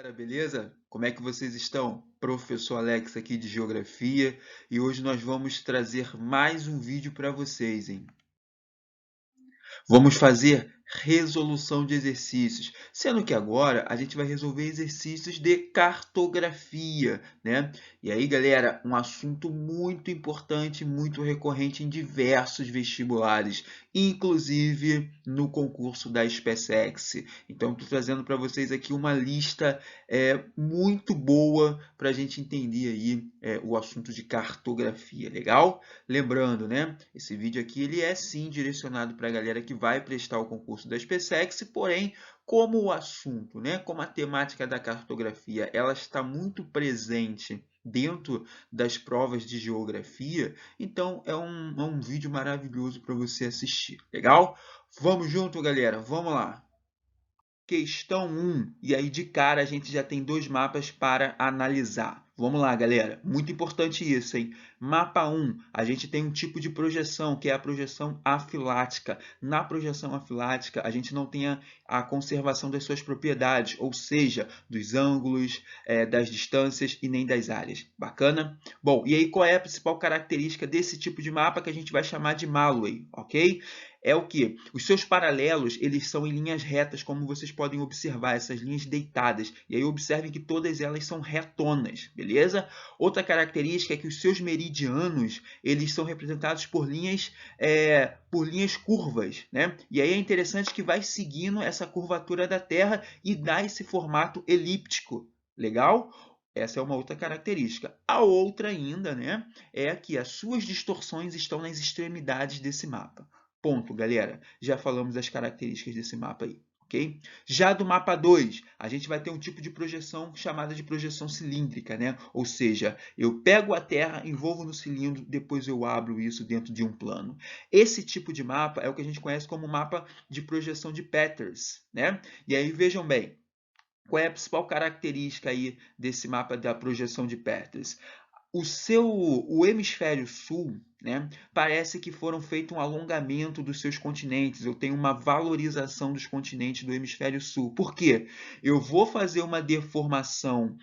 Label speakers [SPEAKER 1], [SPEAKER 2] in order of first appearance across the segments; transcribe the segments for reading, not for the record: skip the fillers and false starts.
[SPEAKER 1] Galera, beleza? Como é que vocês estão? Professor Alex aqui de Geografia e hoje nós vamos trazer mais um vídeo para vocês, hein? Vamos fazer resolução de exercícios, sendo que agora a gente vai resolver exercícios de cartografia, né? E aí, galera, um assunto muito importante, muito recorrente em diversos vestibulares, inclusive no concurso da SpaceX. Então, estou trazendo para vocês aqui uma lista muito boa para a gente entender aí o assunto de cartografia, legal? Lembrando, né? Esse vídeo aqui ele é sim direcionado para a galera que vai prestar o concurso da SpaceX, porém, como o assunto, né, como a temática da cartografia, ela está muito presente dentro das provas de geografia, então é um vídeo maravilhoso para você assistir, legal? Vamos junto, galera, vamos lá! Questão 1, e aí de cara a gente já tem dois mapas para analisar. Vamos lá, galera, muito importante isso, hein? Mapa 1, a gente tem um tipo de projeção, que é a projeção afilática. Na projeção afilática, a gente não tem a conservação das suas propriedades, ou seja, dos ângulos, das distâncias e nem das áreas. Bacana? Bom, e aí qual é a principal característica desse tipo de mapa que a gente vai chamar de Malway, ok? É o que? Os seus paralelos, eles são em linhas retas, como vocês podem observar, essas linhas deitadas. E aí observem que todas elas são retonas, beleza? Outra característica é que os seus meridianos, eles são representados por linhas curvas, né? E aí é interessante que vai seguindo essa curvatura da Terra e dá esse formato elíptico, legal? Essa é uma outra característica. A outra ainda, né, é que as suas distorções estão nas extremidades desse mapa. Ponto, galera. Já falamos das características desse mapa aí, ok? Já do mapa 2, a gente vai ter um tipo de projeção chamada de projeção cilíndrica, né? Ou seja, eu pego a Terra, envolvo no cilindro, depois eu abro isso dentro de um plano. Esse tipo de mapa é o que a gente conhece como mapa de projeção de Peters, né? E aí, vejam bem, qual é a principal característica aí desse mapa da projeção de Peters? O hemisfério sul, né, parece que foram feito um alongamento dos seus continentes. Eu tenho uma valorização dos continentes do hemisfério sul. Por quê? Eu vou fazer uma deformação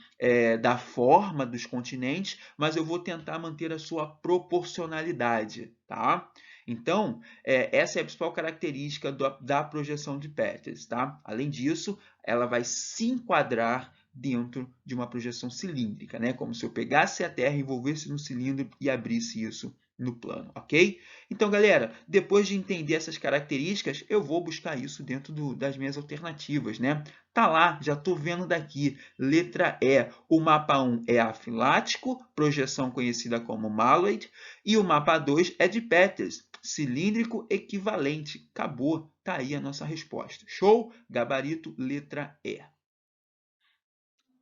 [SPEAKER 1] da forma dos continentes, mas eu vou tentar manter a sua proporcionalidade, tá? Então, essa é a principal característica da projeção de Peters, tá? Além disso, ela vai se enquadrar dentro de uma projeção cilíndrica, né? Como se eu pegasse a Terra, envolvesse no cilindro e abrisse isso no plano, ok? Então, galera, depois de entender essas características, eu vou buscar isso dentro das minhas alternativas, né? Tá lá, já estou vendo daqui. Letra E, o mapa 1 é afilático, projeção conhecida como Malway, e o mapa 2 é de Peters, cilíndrico equivalente. Acabou, tá aí a nossa resposta. Show? Gabarito, letra E.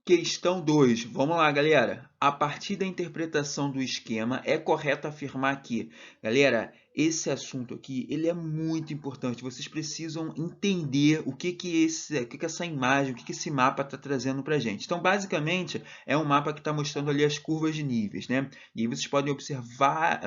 [SPEAKER 1] Questão 2. Vamos lá, galera. A partir da interpretação do esquema, é correto afirmar que, galera, esse assunto aqui, ele é muito importante. Vocês precisam entender o que essa imagem, o que esse mapa está trazendo para a gente. Então, basicamente, é um mapa que está mostrando ali as curvas de níveis, né? E aí vocês podem observar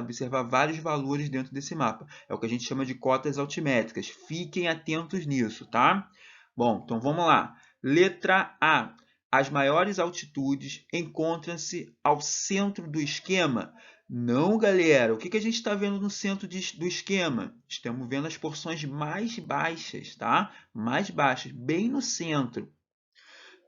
[SPEAKER 1] vários valores dentro desse mapa. É o que a gente chama de cotas altimétricas. Fiquem atentos nisso, tá? Bom, então vamos lá. Letra A. As maiores altitudes encontram-se ao centro do esquema? Não, galera. O que a gente está vendo no centro do esquema? Estamos vendo as porções mais baixas, tá? Mais baixas, bem no centro.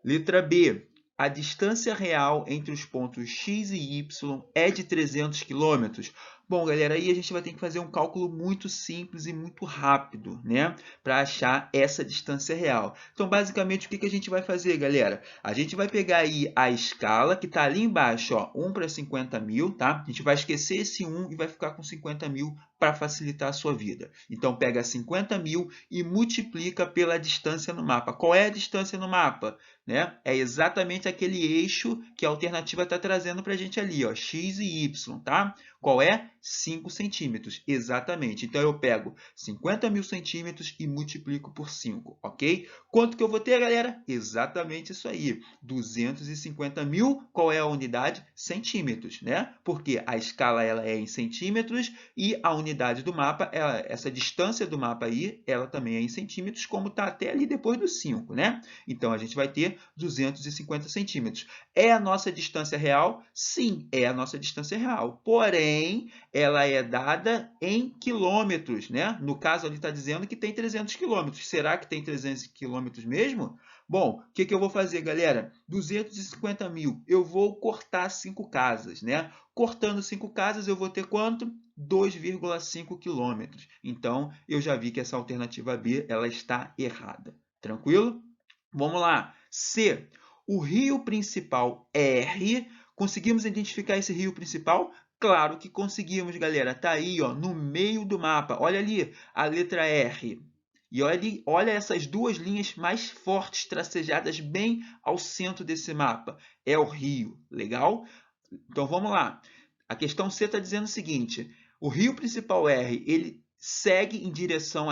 [SPEAKER 1] Letra B. A distância real entre os pontos X e Y é de 300 km? Bom, galera, aí a gente vai ter que fazer um cálculo muito simples e muito rápido, né? Para achar essa distância real. Então, basicamente, o que a gente vai fazer, galera? A gente vai pegar aí a escala, que está ali embaixo, ó, 1 para 50 mil, tá? A gente vai esquecer esse 1 e vai ficar com 50 mil para facilitar a sua vida. Então, pega 50 mil e multiplica pela distância no mapa. Qual é a distância no mapa? Né? É exatamente aquele eixo que a alternativa está trazendo para a gente ali, ó, x e y, tá? Qual é? 5 centímetros, exatamente. Então, eu pego 50.000 centímetros e multiplico por 5, ok? Quanto que eu vou ter, galera? Exatamente isso aí, 250.000, qual é a unidade? Centímetros, né? Porque a escala ela é em centímetros e a unidade do mapa, essa distância do mapa aí, ela também é em centímetros, como está até ali depois do 5, né? Então, a gente vai ter 250 centímetros. É a nossa distância real? Sim, é a nossa distância real. Porém, ela é dada em quilômetros, né? No caso, ali está dizendo que tem 300 quilômetros. Será que tem 300 quilômetros mesmo? Bom, o que eu vou fazer, galera? 250.000. Eu vou cortar 5 casas, né? Cortando 5 casas, eu vou ter quanto? 2,5 quilômetros. Então, eu já vi que essa alternativa B ela está errada. Tranquilo? Vamos lá. C. O rio principal R. Conseguimos identificar esse rio principal? Claro que conseguimos, galera. Está aí, ó, no meio do mapa. Olha ali a letra R. E olha essas duas linhas mais fortes tracejadas bem ao centro desse mapa. É o rio. Legal? Então vamos lá. A questão C está dizendo o seguinte: o rio principal R ele segue em direção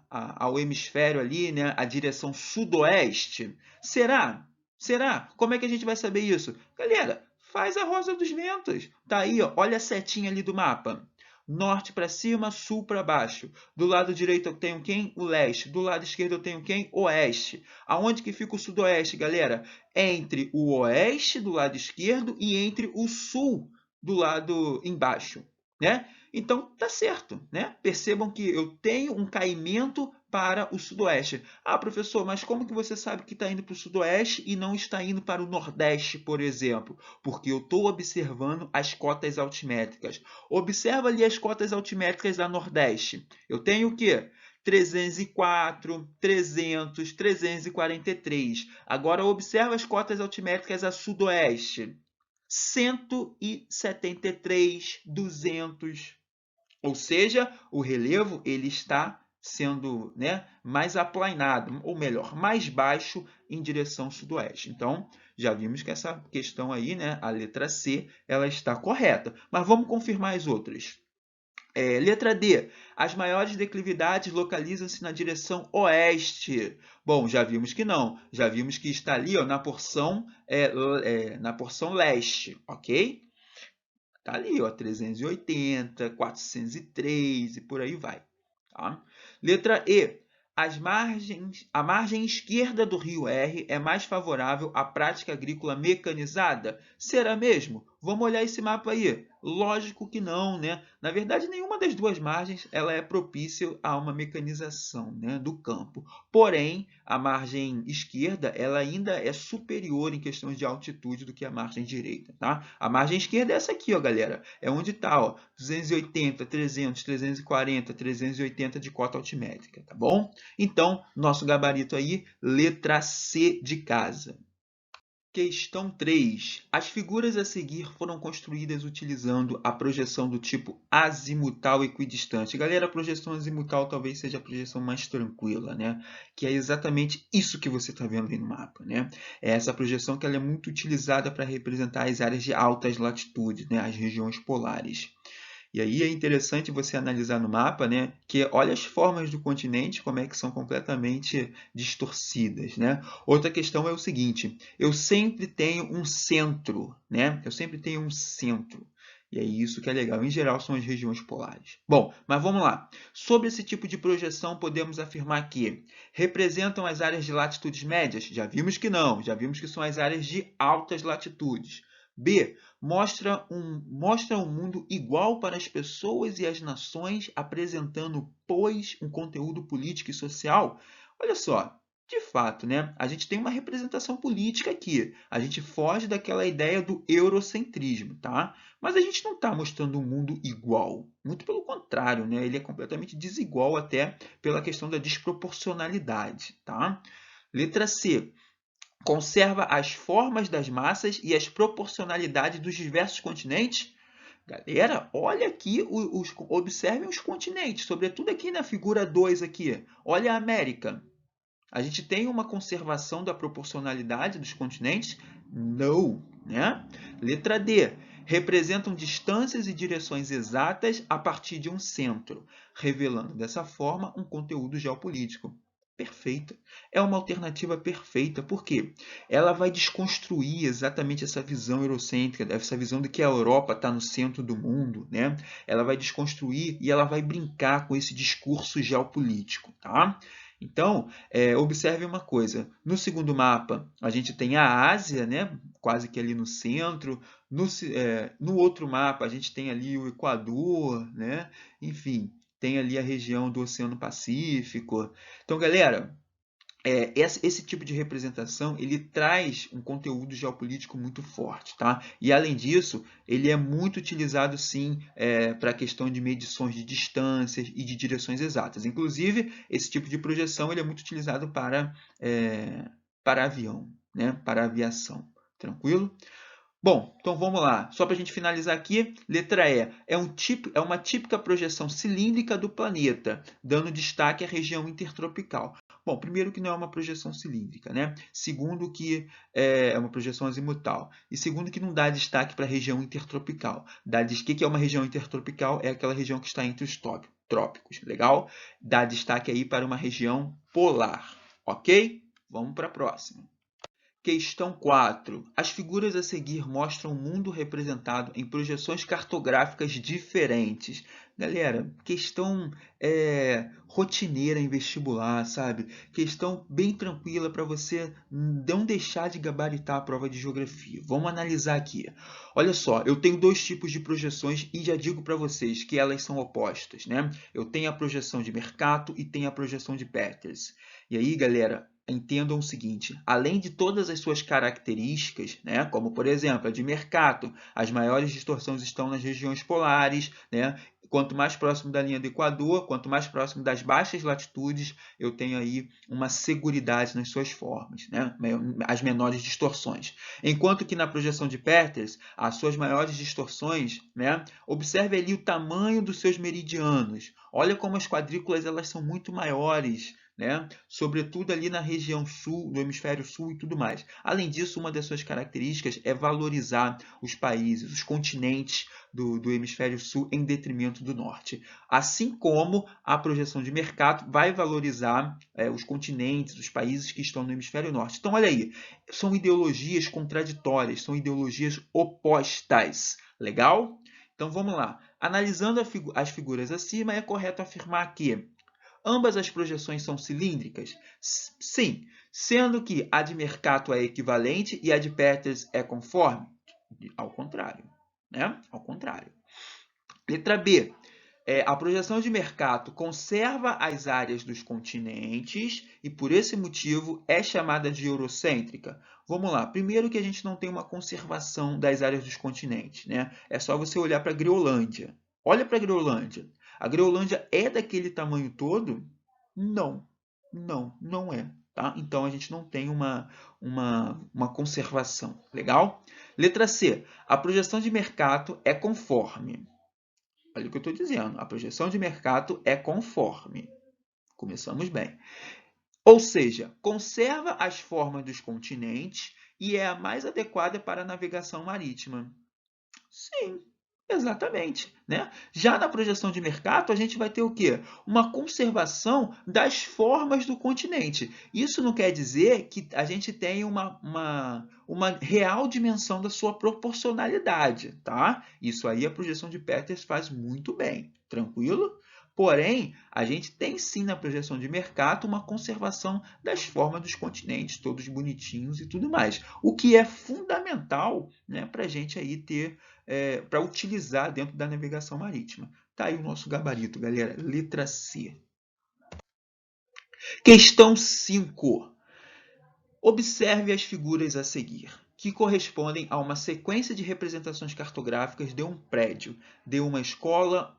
[SPEAKER 1] ao hemisfério ali, né? A direção sudoeste. Será? Será? Como é que a gente vai saber isso? Galera, faz a rosa dos ventos. Tá aí, ó, olha a setinha ali do mapa. Norte para cima, sul para baixo. Do lado direito eu tenho quem? O leste. Do lado esquerdo eu tenho quem? O oeste. Aonde que fica o sudoeste, galera? Entre o oeste do lado esquerdo e entre o sul do lado embaixo, né? Então tá certo, né? Percebam que eu tenho um caimento para o sudoeste. Ah, professor, mas como que você sabe que está indo para o sudoeste e não está indo para o nordeste, por exemplo? Porque eu estou observando as cotas altimétricas. Observa ali as cotas altimétricas da nordeste. Eu tenho o quê? 304, 300, 343. Agora observa as cotas altimétricas a sudoeste. 173, 200. Ou seja, o relevo ele está sendo, né, mais aplainado, ou melhor, mais baixo em direção sudoeste. Então, já vimos que essa questão aí, né, a letra C, ela está correta. Mas vamos confirmar as outras. Letra D. As maiores declividades localizam-se na direção oeste. Bom, já vimos que não. Já vimos que está ali, ó, na porção leste, ok? Está ali, ó, 380, 403 e por aí vai. Tá? Letra E. A margem esquerda do rio R é mais favorável à prática agrícola mecanizada? Será mesmo? Vamos olhar esse mapa aí. Lógico que não, né? Na verdade, nenhuma das duas margens ela é propícia a uma mecanização, né, do campo. Porém, a margem esquerda ela ainda é superior em questões de altitude do que a margem direita, tá? A margem esquerda é essa aqui, ó, galera. É onde está, ó, 280, 300, 340, 380 de cota altimétrica, tá bom? Então, nosso gabarito aí, letra C de casa. Questão 3. As figuras a seguir foram construídas utilizando a projeção do tipo azimutal equidistante. Galera, a projeção azimutal talvez seja a projeção mais tranquila, né? Que é exatamente isso que você está vendo aí no mapa, né? É essa projeção que ela é muito utilizada para representar as áreas de altas latitudes, né? As regiões polares. E aí é interessante você analisar no mapa, né, que olha as formas do continente, como é que são completamente distorcidas, né? Outra questão é o seguinte, eu sempre tenho um centro, né? Eu sempre tenho um centro. E é isso que é legal. Em geral, são as regiões polares. Bom, mas vamos lá. Sobre esse tipo de projeção, podemos afirmar que representam as áreas de latitudes médias? Já vimos que não. Já vimos que são as áreas de altas latitudes. B. Mostra um mundo igual para as pessoas e as nações, apresentando, pois, um conteúdo político e social? Olha só, de fato, né? A gente tem uma representação política aqui. A gente foge daquela ideia do eurocentrismo, tá? Mas a gente não está mostrando um mundo igual. Muito pelo contrário, né? Ele é completamente desigual até pela questão da desproporcionalidade, tá? Letra C. Conserva as formas das massas e as proporcionalidades dos diversos continentes? Galera, olha aqui, observem os continentes, sobretudo aqui na figura 2 aqui. Olha a América. A gente tem uma conservação da proporcionalidade dos continentes? Não, né? Letra D. representam distâncias e direções exatas a partir de um centro, revelando dessa forma um conteúdo geopolítico. Perfeita. É uma alternativa perfeita. Por quê? Ela vai desconstruir exatamente essa visão eurocêntrica, essa visão de que a Europa está no centro do mundo, né? Ela vai desconstruir e ela vai brincar com esse discurso geopolítico, tá? Então, observe uma coisa. No segundo mapa, a gente tem a Ásia, né? Quase que ali no centro. No outro mapa, a gente tem ali o Equador, né? Enfim, tem ali a região do Oceano Pacífico. Então, galera, esse tipo de representação ele traz um conteúdo geopolítico muito forte, tá? E além disso, ele é muito utilizado sim para a questão de medições de distâncias e de direções exatas. Inclusive, esse tipo de projeção ele é muito utilizado para avião, né? Para aviação. Tranquilo? Bom, então vamos lá. Só para a gente finalizar aqui, letra E. É uma típica projeção cilíndrica do planeta, dando destaque à região intertropical. Bom, primeiro que não é uma projeção cilíndrica, né? Segundo que é uma projeção azimutal. E segundo que não dá destaque para a região intertropical. O que é uma região intertropical? É aquela região que está entre os trópicos, legal? Dá destaque aí para uma região polar, ok? Vamos para a próxima. Questão 4. As figuras a seguir mostram o mundo representado em projeções cartográficas diferentes. Galera, questão rotineira em vestibular, sabe? Questão bem tranquila para você não deixar de gabaritar a prova de geografia. Vamos analisar aqui. Olha só, eu tenho dois tipos de projeções e já digo para vocês que elas são opostas, né? Eu tenho a projeção de Mercator e tenho a projeção de Peters. E aí, galera, entendam o seguinte, além de todas as suas características, né, como por exemplo a de Mercator, as maiores distorções estão nas regiões polares, né, quanto mais próximo da linha do Equador, quanto mais próximo das baixas latitudes, eu tenho aí uma seguridade nas suas formas, né, as menores distorções. Enquanto que na projeção de Peters, as suas maiores distorções, né, observe ali o tamanho dos seus meridianos. Olha como as quadrículas elas são muito maiores, né? Sobretudo ali na região sul, do hemisfério sul e tudo mais. Além disso, uma das suas características é valorizar os países, os continentes do hemisfério sul em detrimento do norte. Assim como a projeção de Mercator vai valorizar os continentes, os países que estão no hemisfério norte. Então, olha aí, são ideologias contraditórias, são ideologias opostas. Legal? Então, vamos lá. Analisando as figuras acima, é correto afirmar que ambas as projeções são cilíndricas? Sim, sendo que a de Mercator é equivalente e a de Peters é conforme? Ao contrário, né? Ao contrário. Letra B. A projeção de Mercator conserva as áreas dos continentes e, por esse motivo, é chamada de eurocêntrica. Vamos lá. Primeiro que a gente não tem uma conservação das áreas dos continentes, né? É só você olhar para a Groenlândia. Olha para a Groenlândia. A Groenlândia é daquele tamanho todo? Não, não é. Tá? Então, a gente não tem uma conservação. Legal? Letra C. A projeção de Mercator é conforme. Olha o que eu estou dizendo. A projeção de Mercator é conforme. Começamos bem. Ou seja, conserva as formas dos continentes e é a mais adequada para a navegação marítima. Sim, exatamente, né? Já na projeção de Mercator, a gente vai ter o quê? Uma conservação das formas do continente. Isso não quer dizer que a gente tenha uma real dimensão da sua proporcionalidade, tá? Isso aí a projeção de Peters faz muito bem, tranquilo? Porém, a gente tem sim na projeção de Mercator uma conservação das formas dos continentes, todos bonitinhos e tudo mais. O que é fundamental, né, para a gente aí ter para utilizar dentro da navegação marítima. Tá aí o nosso gabarito, galera. Letra C. Questão 5. Observe as figuras a seguir, que correspondem a uma sequência de representações cartográficas de um prédio, de uma escola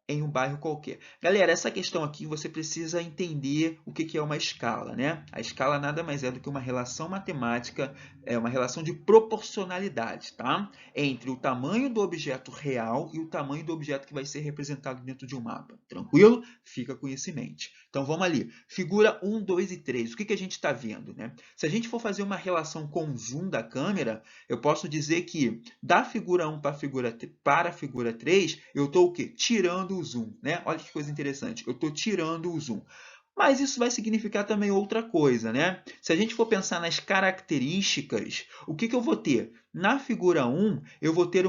[SPEAKER 1] em um bairro qualquer. Galera, essa questão aqui você precisa entender o que é uma escala, né? A escala nada mais é do que uma relação matemática, uma relação de proporcionalidade, tá? Entre o tamanho do objeto real e o tamanho do objeto que vai ser representado dentro de um mapa. Tranquilo? Fica com isso em mente. Então vamos ali. Figura 1, 2 e 3. O que a gente está vendo, né? Se a gente for fazer uma relação com o zoom da câmera, eu posso dizer que da figura 1 para a figura 3, eu estou o quê? Tirando o zoom, né? Olha que coisa interessante. Eu estou tirando o zoom. Mas isso vai significar também outra coisa, né? Se a gente for pensar nas características, o que eu vou ter? Na figura 1, eu vou ter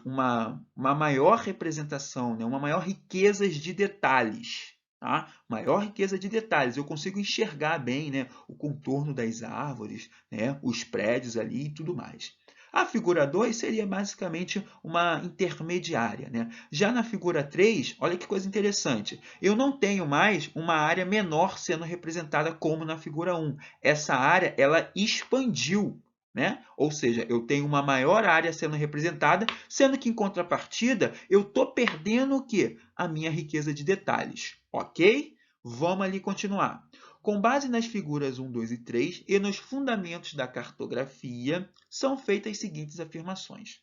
[SPEAKER 1] uma maior representação, né? Uma maior riqueza de detalhes. Tá? Maior riqueza de detalhes. Eu consigo enxergar bem, né? O contorno das árvores, né? Os prédios ali e tudo mais. A figura 2 seria basicamente uma intermediária, né? Já na figura 3, olha que coisa interessante. Eu não tenho mais uma área menor sendo representada como na figura 1. Essa área ela expandiu, né? Ou seja, eu tenho uma maior área sendo representada, sendo que em contrapartida eu estou perdendo o quê? A minha riqueza de detalhes, ok? Vamos ali continuar. Com base nas figuras 1, 2 e 3 e nos fundamentos da cartografia, são feitas as seguintes afirmações.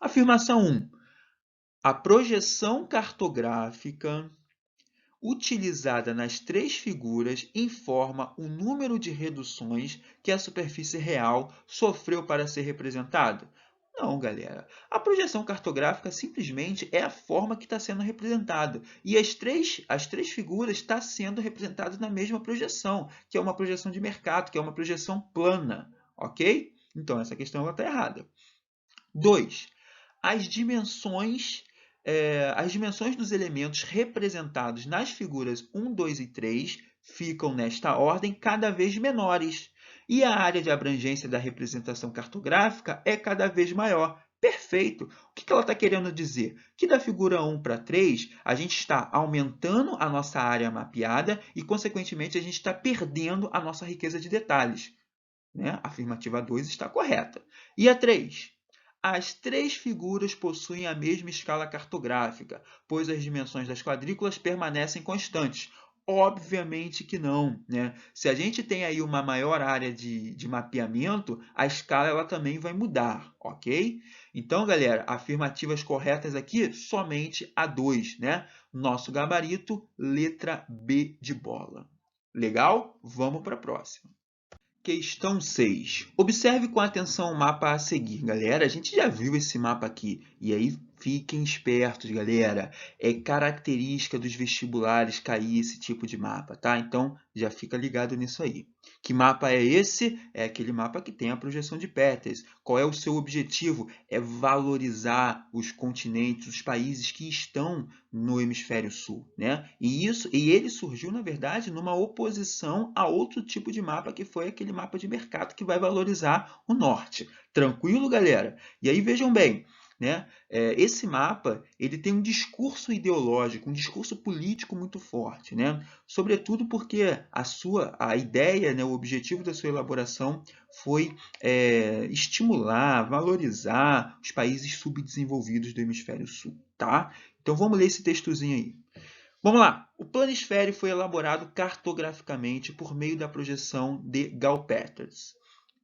[SPEAKER 1] Afirmação 1. A projeção cartográfica utilizada nas três figuras informa o número de reduções que a superfície real sofreu para ser representada. Não, galera. A projeção cartográfica simplesmente é a forma que está sendo representada. E as três figuras estão sendo representadas na mesma projeção, que é uma projeção de mercado, que é uma projeção plana. Ok? Então, essa questão está errada. 2. As dimensões dos elementos representados nas figuras 1, 2 e 3 ficam, nesta ordem, cada vez menores. E a área de abrangência da representação cartográfica é cada vez maior. Perfeito! O que ela está querendo dizer? Que da figura 1 para 3, a gente está aumentando a nossa área mapeada e, consequentemente, a gente está perdendo a nossa riqueza de detalhes. Né? A afirmativa 2 está correta. E a 3? As três figuras possuem a mesma escala cartográfica, pois as dimensões das quadrículas permanecem constantes. Obviamente que não, né? Se a gente tem aí uma maior área de mapeamento, a escala ela também vai mudar, ok? Então, galera, afirmativas corretas aqui, somente a 2, né? Nosso gabarito, letra B de bola. Legal? Vamos para a próxima. Questão 6. Observe com atenção o mapa a seguir, galera. A gente já viu esse mapa aqui. E aí, fiquem espertos, galera. É característica dos vestibulares cair esse tipo de mapa, tá? Então, já fica ligado nisso aí. Que mapa é esse? É aquele mapa que tem a projeção de Peters. Qual é o seu objetivo? É valorizar os continentes, os países que estão no hemisfério sul, né? E ele surgiu, na verdade, numa oposição a outro tipo de mapa, que foi aquele mapa de mercado que vai valorizar o norte. Tranquilo, galera? E aí vejam bem, né? Esse mapa ele tem um discurso ideológico, um discurso político muito forte, né? Sobretudo porque a ideia, né, o objetivo da sua elaboração foi estimular, valorizar os países subdesenvolvidos do hemisfério sul, tá? Então vamos ler esse textozinho aí. Vamos lá. O planisfério foi elaborado cartograficamente por meio da projeção de Gall-Peters,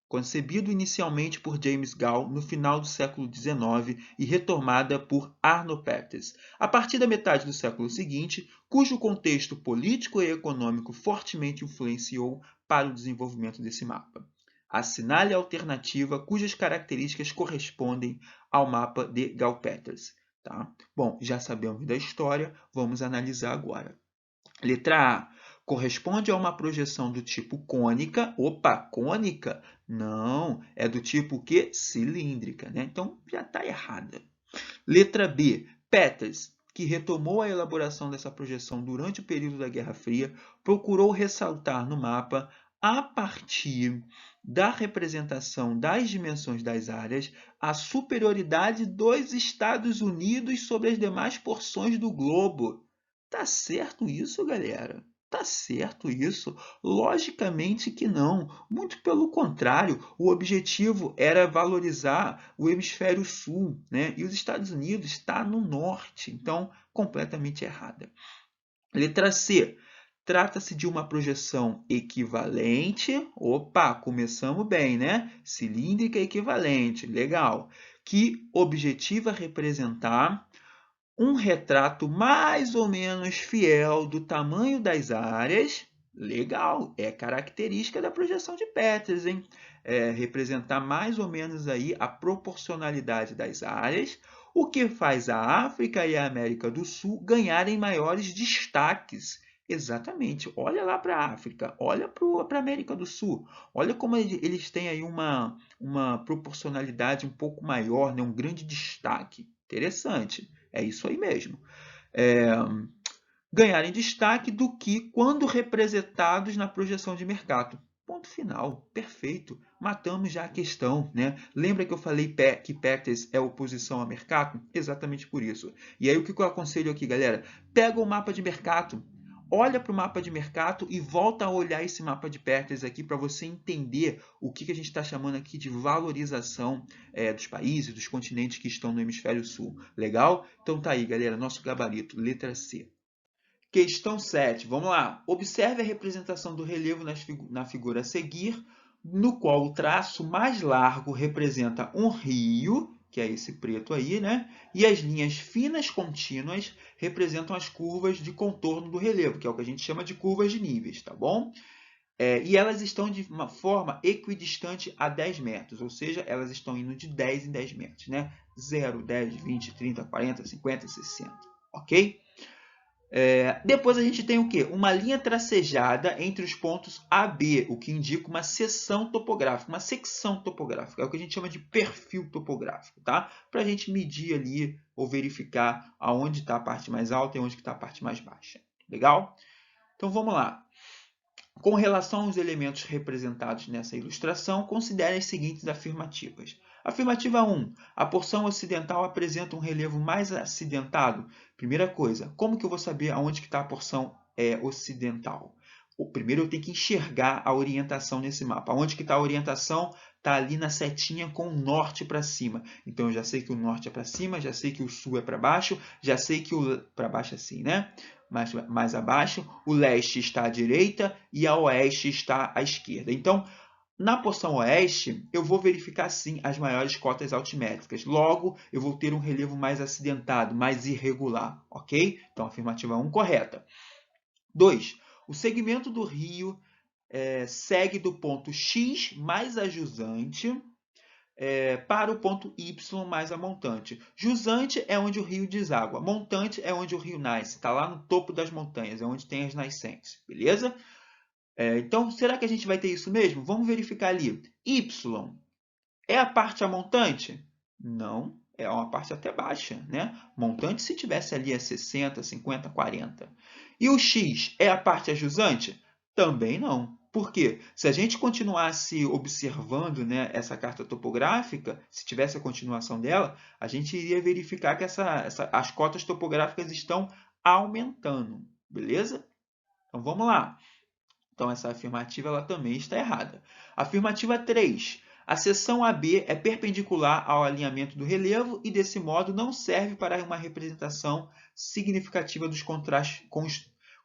[SPEAKER 1] concebido inicialmente por James Gall no final do século XIX e retomada por Arno Peters, a partir da metade do século seguinte, cujo contexto político e econômico fortemente influenciou para o desenvolvimento desse mapa. Assinale a alternativa cujas características correspondem ao mapa de Gall-Peters. Tá? Bom, já sabemos da história, vamos analisar agora. Letra A. Corresponde a uma projeção do tipo cônica. Opa, cônica? Não, é do tipo que? Cilíndrica, né? Então, já está errada. Letra B. Peters, que retomou a elaboração dessa projeção durante o período da Guerra Fria, procurou ressaltar no mapa, a partir da representação das dimensões das áreas, a superioridade dos Estados Unidos sobre as demais porções do globo. Tá certo isso, galera? Tá certo isso? Logicamente que não. Muito pelo contrário, o objetivo era valorizar o hemisfério sul, né? E os Estados Unidos está no norte, então completamente errada. Letra C. Trata-se de uma projeção equivalente. Opa, começamos bem, né? Cilíndrica equivalente, legal. Que objetiva representar um retrato mais ou menos fiel do tamanho das áreas. Legal, é característica da projeção de Peters, hein? Representar mais ou menos aí a proporcionalidade das áreas, o que faz a África e a América do Sul ganharem maiores destaques. Exatamente. Olha lá para a África, olha para a América do Sul. Olha como eles têm aí uma proporcionalidade um pouco maior, né? Um grande destaque. Interessante. É isso aí mesmo. É, ganharem destaque do que quando representados na projeção de mercado. Ponto final. Perfeito. Matamos já a questão, né? Lembra que eu falei que Peters é oposição a mercado? Exatamente por isso. E aí o que eu aconselho aqui, galera? Pega o mapa de mercado. Olha para o mapa de mercado e volta a olhar esse mapa de Peters aqui para você entender o que a gente está chamando aqui de valorização dos países, dos continentes que estão no hemisfério sul. Legal? Então tá aí, galera, nosso gabarito, letra C. Questão 7, vamos lá. Observe a representação do relevo na figura a seguir, no qual o traço mais largo representa um rio, que é esse preto aí, né? E as linhas finas contínuas representam as curvas de contorno do relevo, que é o que a gente chama de curvas de níveis, tá bom? E elas estão de uma forma equidistante a 10 metros, ou seja, elas estão indo de 10 em 10 metros, né? 0, 10, 20, 30, 40, 50, 60, ok? Depois a gente tem o quê? Uma linha tracejada entre os pontos A e B, o que indica uma seção topográfica, uma secção topográfica. É o que a gente chama de perfil topográfico, tá? Para a gente medir ali ou verificar aonde está a parte mais alta e onde está a parte mais baixa. Legal? Então vamos lá. Com relação aos elementos representados nessa ilustração, considere as seguintes afirmativas. Afirmativa 1. A porção ocidental apresenta um relevo mais acidentado. Primeira coisa, como que eu vou saber aonde está a porção ocidental? Primeiro eu tenho que enxergar a orientação nesse mapa. Onde que está a orientação? Está ali na setinha com o norte para cima. Então eu já sei que o norte é para cima, já sei que o sul é para baixo, já sei que o para baixo é assim, né? Mais abaixo, o leste está à direita e a oeste está à esquerda. Então, na porção oeste, eu vou verificar sim as maiores cotas altimétricas. Logo, eu vou ter um relevo mais acidentado, mais irregular, ok? Então, afirmativa 1 correta. 2. O segmento do rio segue do ponto X mais a jusante para o ponto Y mais a montante. Jusante é onde o rio deságua. Montante é onde o rio nasce. Está lá no topo das montanhas, é onde tem as nascentes. Beleza? Então, será que a gente vai ter isso mesmo? Vamos verificar ali. Y é a parte a montante? Não, é uma parte até baixa, né? Montante se tivesse ali a 60, 50, 40. E o X é a parte a jusante? Também não. Por quê? Se a gente continuasse observando, né, essa carta topográfica, se tivesse a continuação dela, a gente iria verificar que as cotas topográficas estão aumentando. Beleza? Então vamos lá. Então essa afirmativa ela também está errada. Afirmativa 3. A seção AB é perpendicular ao alinhamento do relevo e, desse modo, não serve para uma representação significativa dos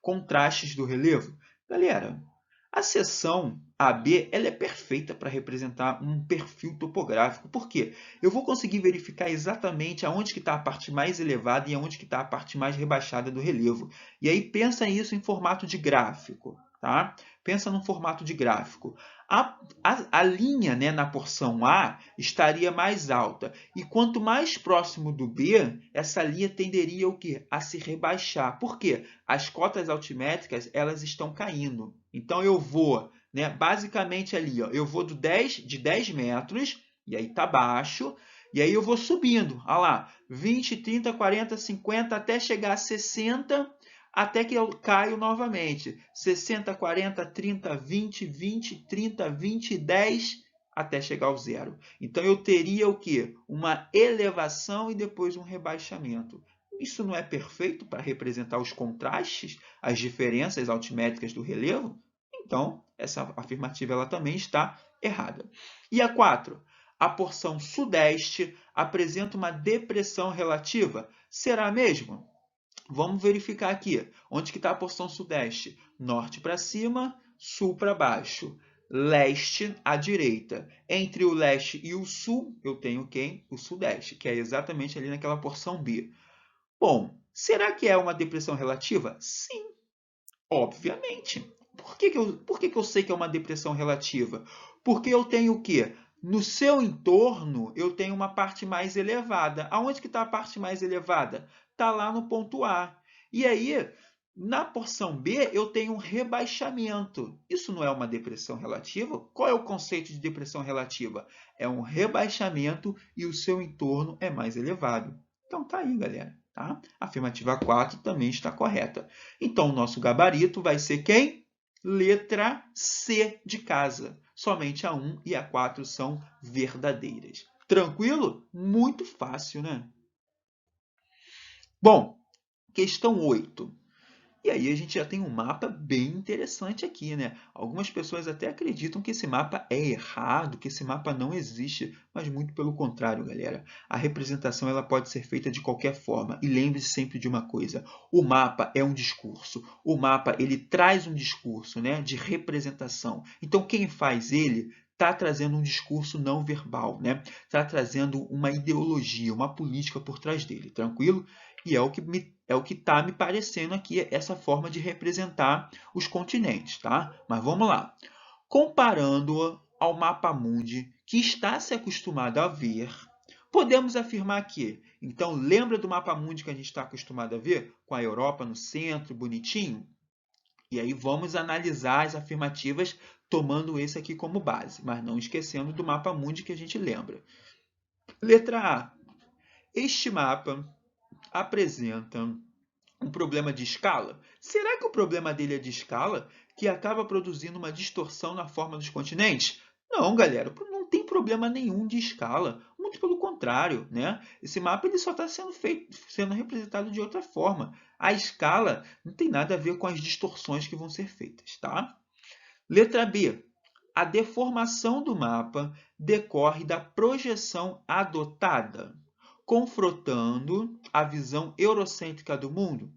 [SPEAKER 1] contrastes do relevo. Galera, a seção AB ela é perfeita para representar um perfil topográfico. Por quê? Eu vou conseguir verificar exatamente aonde está a parte mais elevada e aonde está a parte mais rebaixada do relevo. E aí pensa isso em formato de gráfico. Tá? Pensa num formato de gráfico. A linha, né, na porção A estaria mais alta. E quanto mais próximo do B, essa linha tenderia o quê? A se rebaixar. Por quê? As cotas altimétricas elas estão caindo. Então eu vou, né, basicamente ali, ó, eu vou de 10 metros, e aí está baixo, e aí eu vou subindo. Olha lá, 20, 30, 40, 50, até chegar a 60, até que eu caio novamente. 60, 40, 30, 20, 20, 30, 20, 10, até chegar ao zero. Então, eu teria o quê? Uma elevação e depois um rebaixamento. Isso não é perfeito para representar os contrastes, as diferenças altimétricas do relevo? Então, essa afirmativa ela também está errada. E a 4. A porção sudeste apresenta uma depressão relativa? Será mesmo? Vamos verificar aqui. Onde que está a porção sudeste? Norte para cima, sul para baixo. Leste à direita. Entre o leste e o sul, eu tenho quem? O sudeste, que é exatamente ali naquela porção B. Bom, será que é uma depressão relativa? Sim, obviamente. Por que eu sei que é uma depressão relativa? Porque eu tenho o quê? No seu entorno, eu tenho uma parte mais elevada. Aonde que está a parte mais elevada? Está lá no ponto A. E aí, na porção B, eu tenho um rebaixamento. Isso não é uma depressão relativa? Qual é o conceito de depressão relativa? É um rebaixamento e o seu entorno é mais elevado. Então, tá aí, galera. Tá? A afirmativa 4 também está correta. Então, o nosso gabarito vai ser quem? Letra C de casa. Somente a 1 e a 4 são verdadeiras. Tranquilo? Muito fácil, né? Bom, questão 8. E aí a gente já tem um mapa bem interessante aqui, né? Algumas pessoas até acreditam que esse mapa é errado, que esse mapa não existe, mas muito pelo contrário, galera. A representação ela pode ser feita de qualquer forma. E lembre-se sempre de uma coisa, o mapa é um discurso. O mapa ele traz um discurso, né, de representação. Então quem faz ele está trazendo um discurso não verbal, né? Está trazendo uma ideologia, uma política por trás dele, tranquilo? E é o que está me parecendo aqui, essa forma de representar os continentes, tá? Mas vamos lá. Comparando-a ao mapa mundi que está se acostumado a ver, podemos afirmar que, então, lembra do mapa mundi que a gente está acostumado a ver? Com a Europa no centro, bonitinho? E aí vamos analisar as afirmativas tomando esse aqui como base, mas não esquecendo do mapa mundi que a gente lembra. Letra A. Este mapa apresenta um problema de escala? Será que o problema dele é de escala, que acaba produzindo uma distorção na forma dos continentes? Não, galera, não tem problema nenhum de escala. Muito pelo contrário, né? Esse mapa ele só está sendo representado de outra forma. A escala não tem nada a ver com as distorções que vão ser feitas, tá? Letra B. A deformação do mapa decorre da projeção adotada, confrontando a visão eurocêntrica do mundo?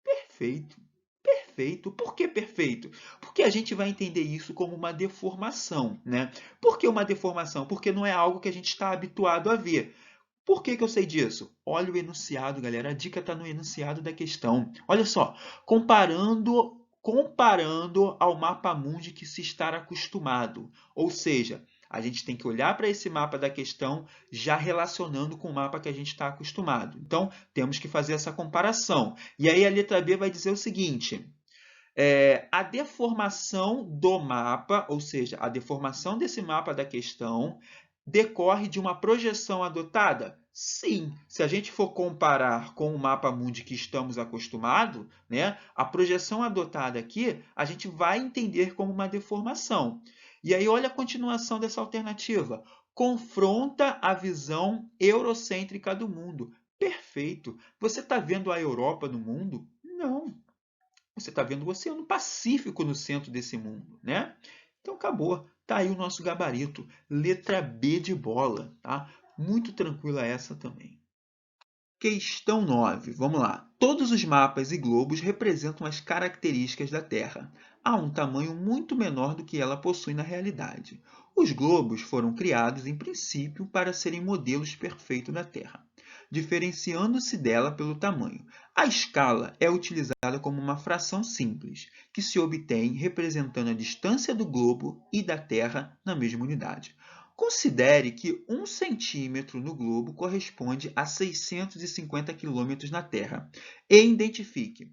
[SPEAKER 1] Perfeito, perfeito. Por que perfeito? Porque a gente vai entender isso como uma deformação, né? Por que uma deformação? Porque não é algo que a gente está habituado a ver. Por que eu sei disso? Olha o enunciado, galera. A dica está no enunciado da questão. Olha só, comparando ao mapa mundi que se está acostumado. Ou seja, a gente tem que olhar para esse mapa da questão já relacionando com o mapa que a gente está acostumado. Então, temos que fazer essa comparação. E aí a letra B vai dizer o seguinte: a deformação do mapa, ou seja, a deformação desse mapa da questão, decorre de uma projeção adotada? Sim, se a gente for comparar com o mapa mundi que estamos acostumados, né, a projeção adotada aqui, a gente vai entender como uma deformação. E aí, olha a continuação dessa alternativa. Confronta a visão eurocêntrica do mundo. Perfeito. Você está vendo a Europa no mundo? Não. Você está vendo o Oceano Pacífico no centro desse mundo, né? Então, acabou. Tá aí o nosso gabarito. Letra B de bola, tá? Muito tranquila essa também. Questão 9. Vamos lá. Todos os mapas e globos representam as características da Terra, a um tamanho muito menor do que ela possui na realidade. Os globos foram criados, em princípio, para serem modelos perfeitos da Terra, diferenciando-se dela pelo tamanho. A escala é utilizada como uma fração simples, que se obtém representando a distância do globo e da Terra na mesma unidade. Considere que 1 centímetro no globo corresponde a 650 quilômetros na Terra e identifique,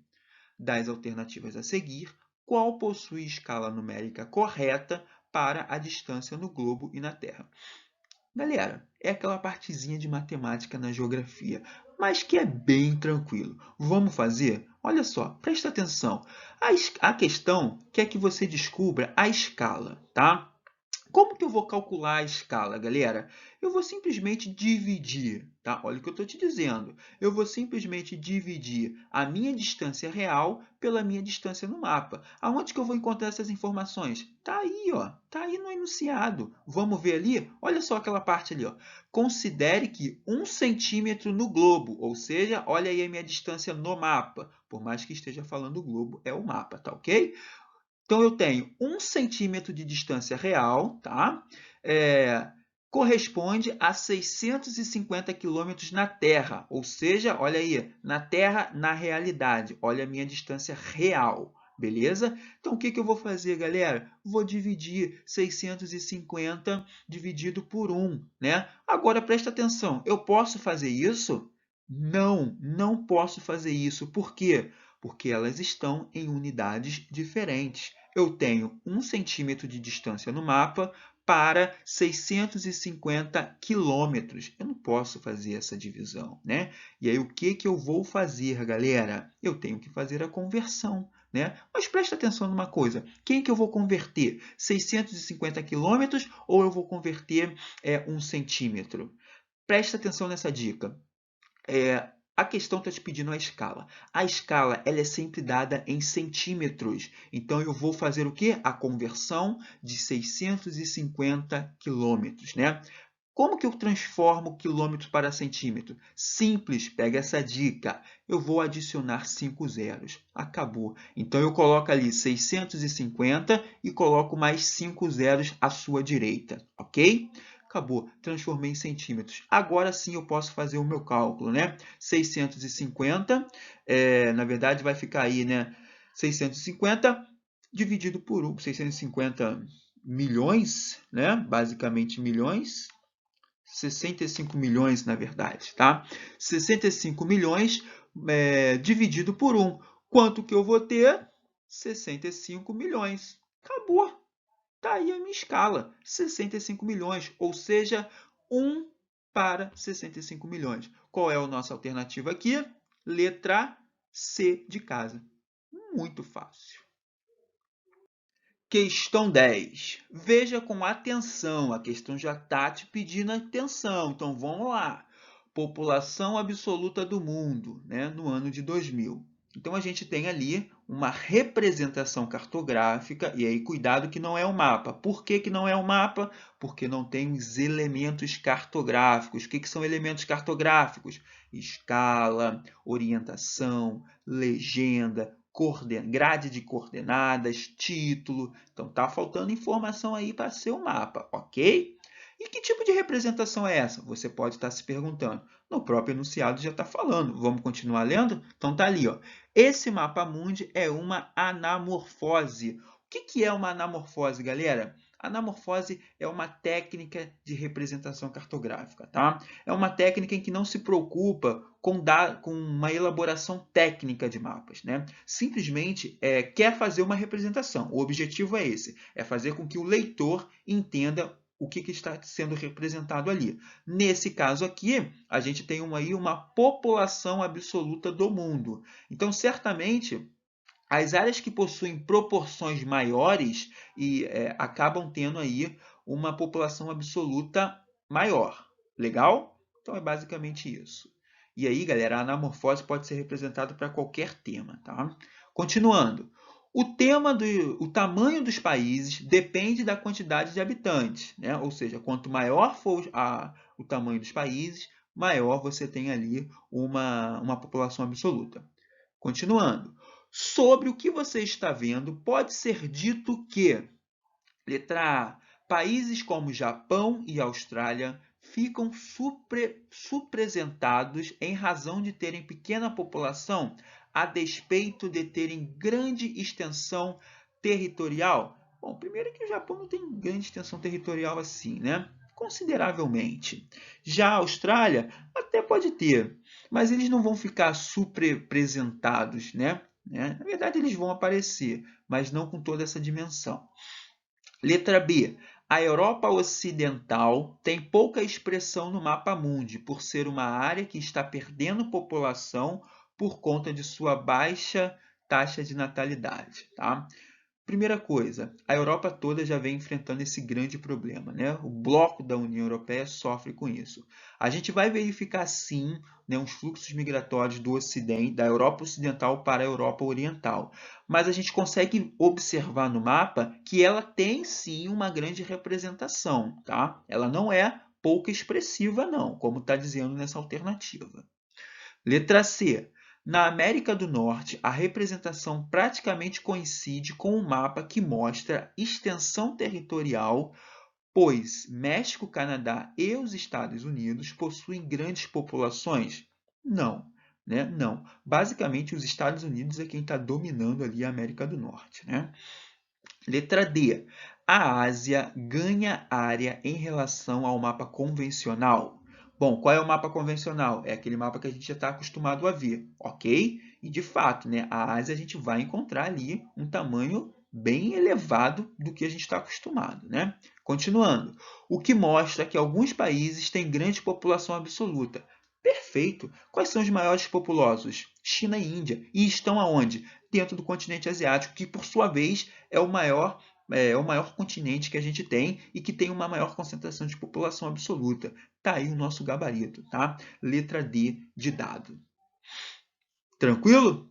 [SPEAKER 1] das alternativas a seguir, qual possui escala numérica correta para a distância no globo e na Terra. Galera, é aquela partezinha de matemática na geografia, mas que é bem tranquilo. Vamos fazer? Olha só, presta atenção. A questão quer que você descubra a escala, tá? Como que eu vou calcular a escala, galera? Eu vou simplesmente dividir, tá? Olha o que eu estou te dizendo. Eu vou simplesmente dividir a minha distância real pela minha distância no mapa. Aonde que eu vou encontrar essas informações? Tá aí, ó. Tá aí no enunciado. Vamos ver ali? Olha só aquela parte ali, ó. Considere que 1 centímetro no globo, ou seja, olha aí a minha distância no mapa. Por mais que esteja falando o globo, é o mapa, tá ok? Então, eu tenho 1 centímetro de distância real, tá? Corresponde a 650 quilômetros na Terra, ou seja, olha aí, na Terra, na realidade, olha a minha distância real, beleza? Então, o que eu vou fazer, galera? Vou dividir 650 dividido por 1, né? Agora, presta atenção, eu posso fazer isso? Não, não posso fazer isso. Por quê? Porque elas estão em unidades diferentes. Eu tenho 1 centímetro de distância no mapa para 650 quilômetros. Eu não posso fazer essa divisão, né? E aí, o que eu vou fazer, galera? Eu tenho que fazer a conversão, né? Mas presta atenção numa coisa. Quem que eu vou converter? 650 quilômetros ou eu vou converter 1 centímetro? Presta atenção nessa dica. A questão está te pedindo a escala. A escala ela é sempre dada em centímetros. Então, eu vou fazer o quê? A conversão de 650 quilômetros, né? Como que eu transformo quilômetro para centímetro? Simples, pega essa dica. Eu vou adicionar 5 zeros. Acabou. Então, eu coloco ali 650 e coloco mais 5 zeros à sua direita, ok? Acabou, transformei em centímetros. Agora sim eu posso fazer o meu cálculo, né? 650, na verdade vai ficar aí, né? 650 dividido por 650 milhões, né? Basicamente milhões. 65 milhões, na verdade, tá? 65 milhões dividido por 1. Quanto que eu vou ter? 65 milhões. Acabou. Está aí a minha escala, 65 milhões, ou seja, 1 para 65 milhões. Qual é a nossa alternativa aqui? Letra C de casa. Muito fácil. Questão 10. Veja com atenção, a questão já está te pedindo atenção, então vamos lá. População absoluta do mundo, né, no ano de 2000. Então, a gente tem ali uma representação cartográfica, e aí cuidado que não é um mapa. Por que não é um mapa? Porque não tem os elementos cartográficos. O que são elementos cartográficos? Escala, orientação, legenda, grade de coordenadas, título. Então, está faltando informação aí para ser um mapa, ok? E que tipo de representação é essa? Você pode estar se perguntando. No próprio enunciado já está falando. Vamos continuar lendo? Então, está ali, ó. Esse mapa mundi é uma anamorfose. O que é uma anamorfose, galera? Anamorfose é uma técnica de representação cartográfica, tá? É uma técnica em que não se preocupa com uma elaboração técnica de mapas, né? Simplesmente quer fazer uma representação. O objetivo é esse, é fazer com que o leitor entenda o que está sendo representado ali. Nesse caso aqui, a gente tem aí uma população absoluta do mundo. Então, certamente, as áreas que possuem proporções maiores acabam tendo aí uma população absoluta maior. Legal? Então, é basicamente isso. E aí, galera, a anamorfose pode ser representada para qualquer tema, tá? Continuando. O tamanho dos países depende da quantidade de habitantes, né? Ou seja, quanto maior for o tamanho dos países, maior você tem ali uma população absoluta. Continuando. Sobre o que você está vendo, pode ser dito que, letra A, países como Japão e Austrália ficam subrepresentados em razão de terem pequena população, a despeito de terem grande extensão territorial? Bom, primeiro que o Japão não tem grande extensão territorial assim, né? Consideravelmente. Já a Austrália até pode ter, mas eles não vão ficar subrepresentados, né? Na verdade, eles vão aparecer, mas não com toda essa dimensão. Letra B. A Europa Ocidental tem pouca expressão no mapa mundi, por ser uma área que está perdendo população por conta de sua baixa taxa de natalidade, tá? Primeira coisa, a Europa toda já vem enfrentando esse grande problema, né? O bloco da União Europeia sofre com isso. A gente vai verificar, sim, né, uns fluxos migratórios do Ocidente, da Europa Ocidental para a Europa Oriental. Mas a gente consegue observar no mapa que ela tem, sim, uma grande representação, tá? Ela não é pouco expressiva, não, como está dizendo nessa alternativa. Letra C. Na América do Norte, a representação praticamente coincide com o mapa que mostra extensão territorial, pois México, Canadá e os Estados Unidos possuem grandes populações? Não, né? Não. Basicamente, os Estados Unidos é quem está dominando ali a América do Norte, né? Letra D. A Ásia ganha área em relação ao mapa convencional? Bom, qual é o mapa convencional? É aquele mapa que a gente já está acostumado a ver, ok? E de fato, né, a Ásia a gente vai encontrar ali um tamanho bem elevado do que a gente está acostumado, né? Continuando, o que mostra que alguns países têm grande população absoluta. Perfeito! Quais são os maiores populosos? China e Índia. E estão aonde? Dentro do continente asiático, que por sua vez é o maior continente que a gente tem e que tem uma maior concentração de população absoluta. Tá aí o nosso gabarito, tá? Letra D de dado. Tranquilo?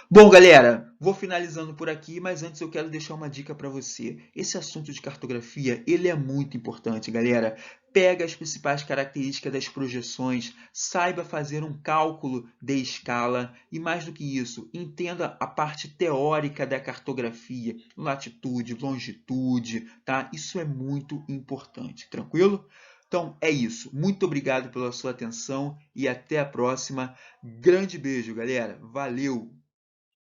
[SPEAKER 1] Bom, galera, vou finalizando por aqui, mas antes eu quero deixar uma dica para você. Esse assunto de cartografia, ele é muito importante, galera. Pega as principais características das projeções, saiba fazer um cálculo de escala e, mais do que isso, entenda a parte teórica da cartografia, latitude, longitude, tá? Isso é muito importante, tranquilo? Então é isso. Muito obrigado pela sua atenção e até a próxima. Grande beijo, galera. Valeu!